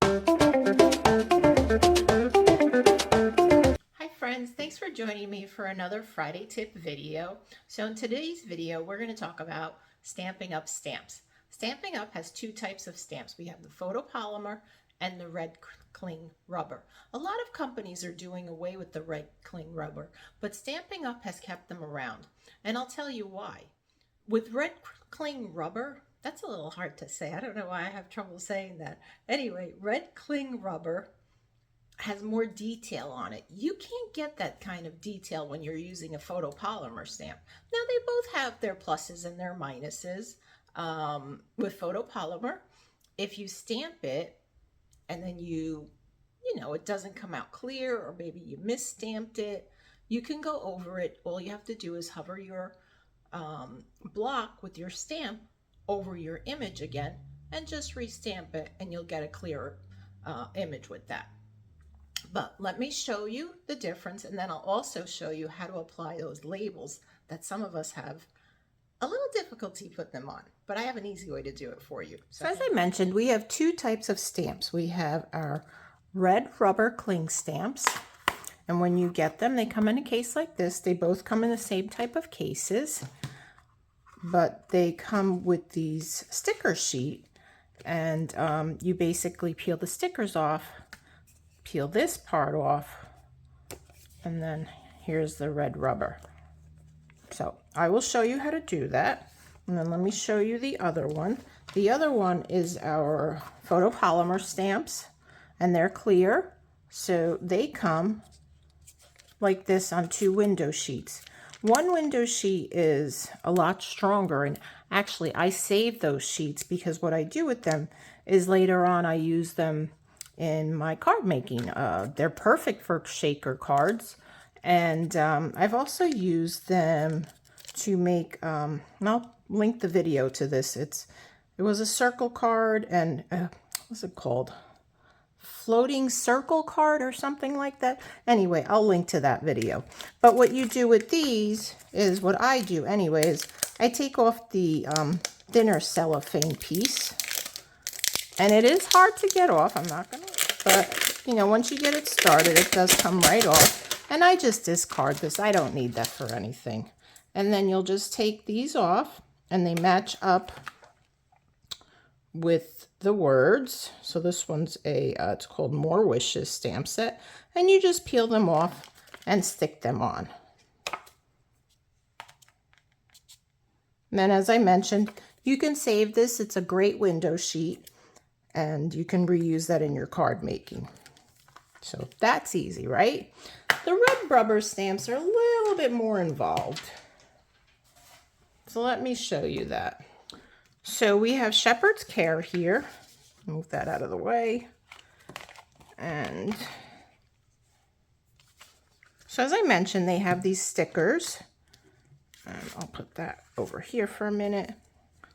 Hi friends, thanks for joining me for another Friday tip video. So in today's video, we're going to talk about Stampin' Up stamps. Stampin' Up has two types of stamps. We have the photopolymer and the red cling rubber. A lot of companies are doing away with the red cling rubber, but Stampin' Up has kept them around. And I'll tell you why. With red cling rubber, that's a little hard to say. I don't know why I have trouble saying that. Anyway, red cling rubber has more detail on it. You can't get that kind of detail when you're using a photopolymer stamp. Now they both have their pluses and their minuses. With photopolymer, if you stamp it and then it doesn't come out clear, or maybe you misstamped it, you can go over it. All you have to do is hover your block with your stamp over your image again and just restamp it, and you'll get a clearer image with that. But let me show you the difference, and then I'll also show you how to apply those labels that some of us have a little difficulty putting them on, but I have an easy way to do it for you. So as I mentioned, we have two types of stamps. We have our red rubber cling stamps, and when you get them, they come in a case like this. They both come in the same type of cases, but they come with these sticker sheet, and you basically peel the stickers off, peel this part off, and then here's the red rubber. So I will show you how to do that, and then let me show you the other one. The other one is our photopolymer stamps, and they're clear, so they come like this on two window sheets. One window sheet is a lot stronger, and actually I save those sheets because what I do with them is later on I use them in my card making. They're perfect for shaker cards, and I've also used them to make, and I'll link the video to this. It was a circle card, and what's it called? Floating circle card or something like that. Anyway, I'll link to that video. But what you do with these is, what I do anyways, I take off the thinner cellophane piece, and it is hard to get off, I'm not gonna, but once you get it started, it does come right off, and I just discard this. I don't need that for anything. And then you'll just take these off, and they match up with the words. So this one's it's called More Wishes stamp set, and you just peel them off and stick them on. And then, as I mentioned, you can save this. It's a great window sheet, and you can reuse that in your card making. So that's easy, right? The red rubber stamps are a little bit more involved. So let me show you that. So we have Shepherd's Care here. Move that out of the way. And so as I mentioned, they have these stickers. And I'll put that over here for a minute.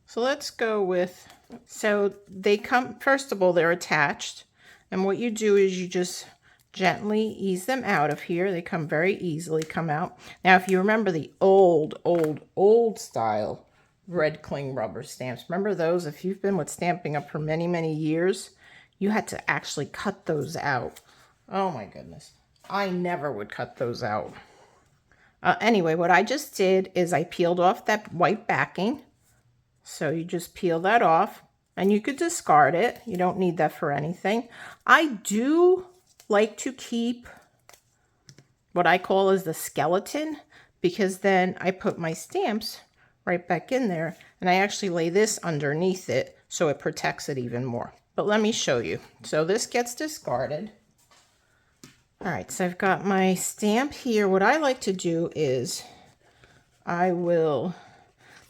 So let's go with, so they come, first of all, they're attached. And what you do is you just gently ease them out of here. They come very easily, come out. Now, if you remember the old style red cling rubber stamps, remember those? If you've been with Stampin' Up for many, many years, you had to actually cut those out. Oh my goodness. I never would cut those out. Anyway, what I just did is I peeled off that white backing. So you just peel that off, and you could discard it. You don't need that for anything. I do like to keep what I call is the skeleton, because then I put my stamps right back in there, and I actually lay this underneath it so it protects it even more. But let me show you. So this gets discarded. All right, so I've got my stamp here. What I like to do is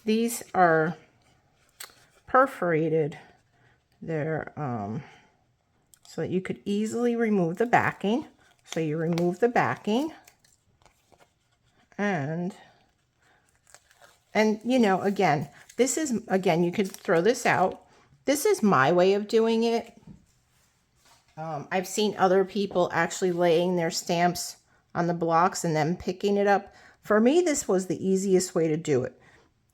these are perforated. They're so that you could easily remove the backing. So you remove the backing, and again, this is, again, you could throw this out. This is my way of doing it. I've seen other people actually laying their stamps on the blocks and then picking it up. For me, this was the easiest way to do it.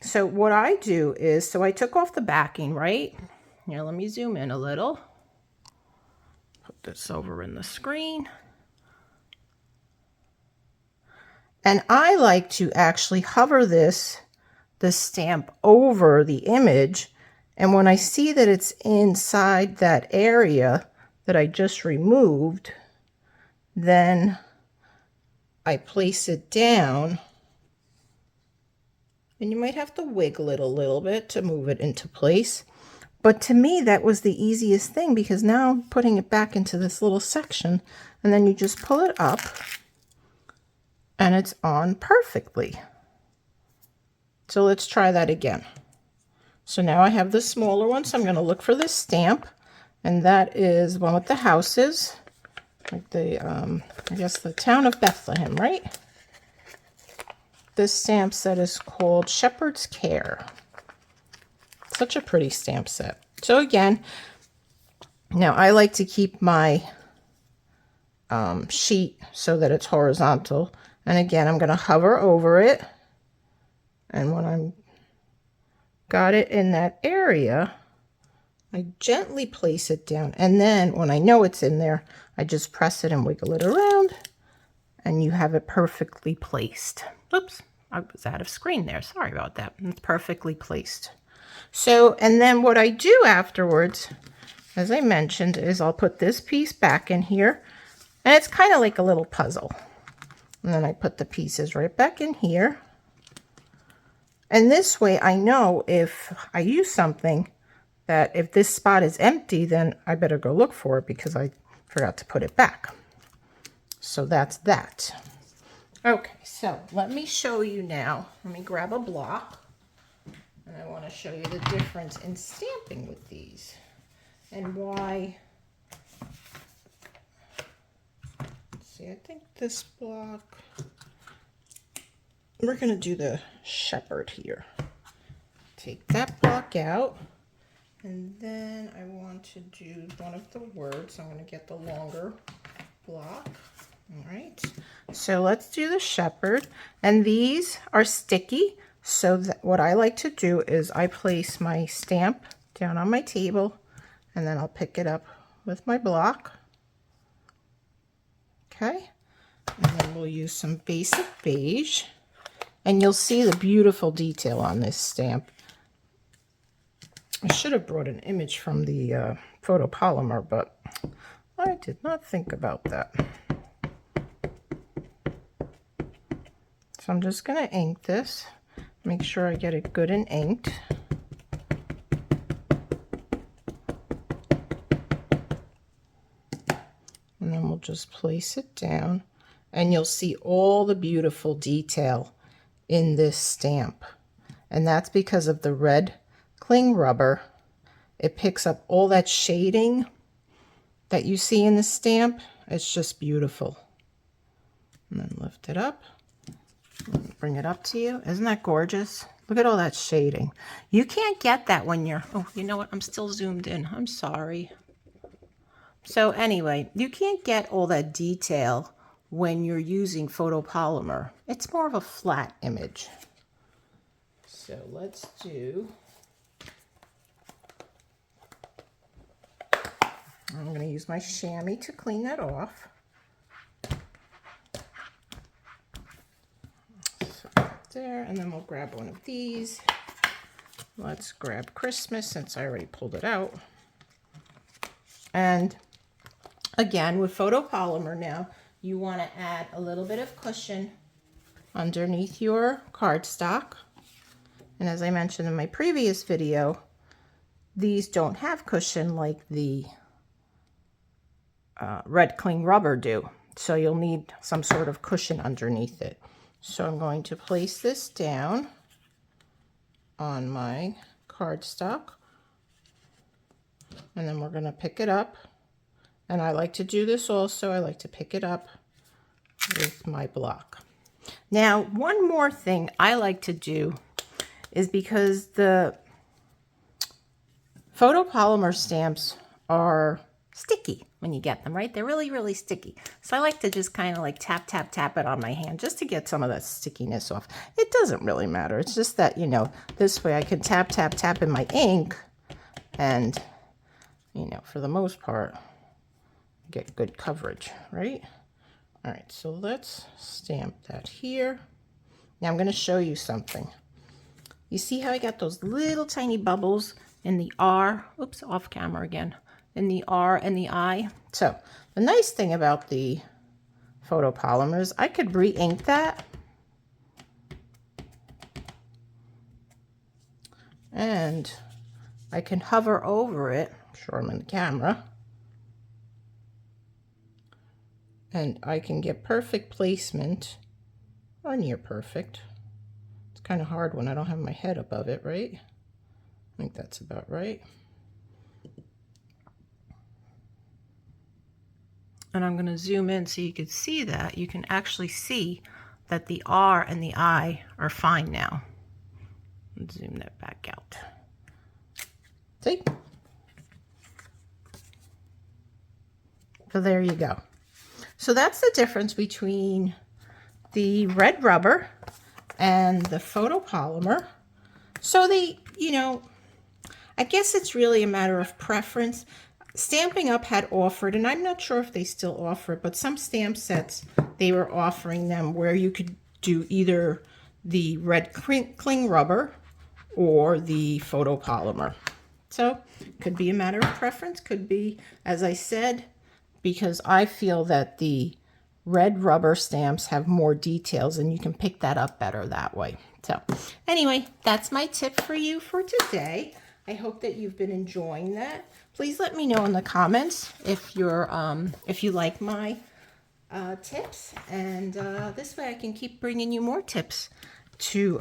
So what I do is, so I took off the backing, right? Here, let me zoom in a little. this over in the screen. And I like to actually hover the stamp over the image. And when I see that it's inside that area that I just removed, then I place it down. And you might have to wiggle it a little bit to move it into place. But to me, that was the easiest thing, because now I'm putting it back into this little section, and then you just pull it up and it's on perfectly. So let's try that again. So now I have the smaller one, so I'm going to look for this stamp, and that is one with the houses, like the, I guess the town of Bethlehem, right? This stamp set is called Shepherd's Care. Such a pretty stamp set. So again, now I like to keep my sheet so that it's horizontal. And again, I'm going to hover over it. And when I'm got it in that area, I gently place it down. And then when I know it's in there, I just press it and wiggle it around. And you have it perfectly placed. Oops, I was out of screen there. Sorry about that. It's perfectly placed. So, and then what I do afterwards, as I mentioned, is I'll put this piece back in here. And it's kind of like a little puzzle. And then I put the pieces right back in here. And this way I know if I use something that if this spot is empty, then I better go look for it because I forgot to put it back. So that's that. Okay, so let me show you now. Let me grab a block. And I want to show you the difference in stamping with these and why. Let's see, I think this block, we're going to do the shepherd here. Take that block out, and then I want to do one of the words. I'm going to get the longer block. All right, so let's do the shepherd, and these are sticky. So that what I like to do is I place my stamp down on my table, and then I'll pick it up with my block. Okay, and then we'll use some basic beige, and you'll see the beautiful detail on this stamp. I should have brought an image from the photopolymer, but I did not think about that. So I'm just going to ink this. Make sure I get it good and inked. And then we'll just place it down, and you'll see all the beautiful detail in this stamp. And that's because of the red cling rubber. It picks up all that shading that you see in the stamp. It's just beautiful. And then lift it up. Bring it up to you. Isn't that gorgeous? Look at all that shading. You can't get that when you're, oh, you know what? I'm still zoomed in. I'm sorry. So anyway, you can't get all that detail when you're using photopolymer. It's more of a flat image. So let's do, I'm going to use my chamois to clean that off. There, and then we'll grab one of these. Let's grab Christmas since I already pulled it out. And again, with photopolymer now, you want to add a little bit of cushion underneath your cardstock. And as I mentioned in my previous video, these don't have cushion like the red cling rubber do. So you'll need some sort of cushion underneath it. So I'm going to place this down on my cardstock, and then we're going to pick it up. And I like to do this also. I like to pick it up with my block. Now, one more thing I like to do is, because the photopolymer stamps are sticky when you get them, right? They're really, really sticky. So I like to just kind of like tap, tap, tap it on my hand just to get some of that stickiness off. It doesn't really matter. It's just that, you know, this way I can tap, tap, tap in my ink, and, you know, for the most part, get good coverage, right? All right, so let's stamp that here. Now I'm going to show you something. You see how I got those little tiny bubbles in the R? Oops, off camera again. In the R and the I. So the nice thing about the photopolymers, I could re-ink that. And I can hover over it. I'm sure I'm in the camera. And I can get perfect placement, or near perfect. It's kind of hard when I don't have my head above it, right? I think that's about right. And I'm going to zoom in so you can see that. You can actually see that the R and the I are fine now. Let's zoom that back out. See? So there you go. So that's the difference between the red rubber and the photopolymer. So they, you know, I guess it's really a matter of preference. Stampin' Up had offered, and I'm not sure if they still offer it, but some stamp sets, they were offering them where you could do either the red cling rubber or the photopolymer. So could be a matter of preference, could be, as I said, because I feel that the red rubber stamps have more details and you can pick that up better that way. So anyway, that's my tip for you for today. I hope that you've been enjoying that. Please let me know in the comments if you're if you like my tips, and this way I can keep bringing you more tips to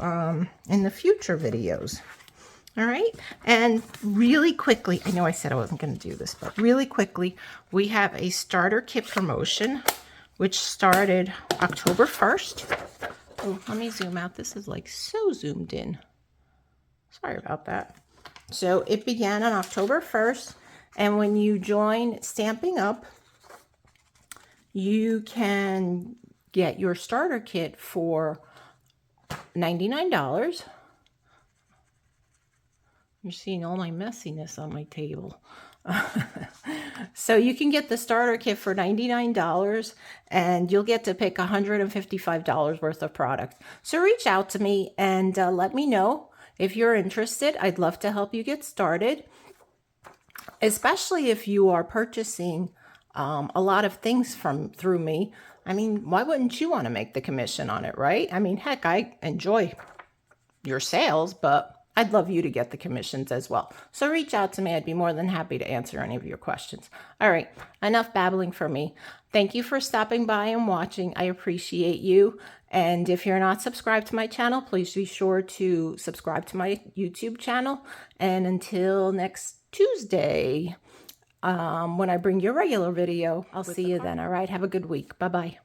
in the future videos. All right, and really quickly, I know I said I wasn't going to do this, but really quickly, we have a starter kit promotion, which started October 1st. Oh, let me zoom out. This is like so zoomed in. Sorry about that. So it began on October 1st, and when you join Stampin' Up, you can get your starter kit for $99. You're seeing all my messiness on my table. So you can get the starter kit for $99, and you'll get to pick $155 worth of product. So reach out to me and let me know if you're interested. I'd love to help you get started, especially if you are purchasing a lot of things through me. I mean, why wouldn't you want to make the commission on it, right? I mean, heck, I enjoy your sales, but I'd love you to get the commissions as well. So reach out to me. I'd be more than happy to answer any of your questions. All right, enough babbling for me. Thank you for stopping by and watching. I appreciate you. And if you're not subscribed to my channel, please be sure to subscribe to my YouTube channel. And until next Tuesday, when I bring you a regular video, I'll see you then. All right, have a good week. Bye-bye.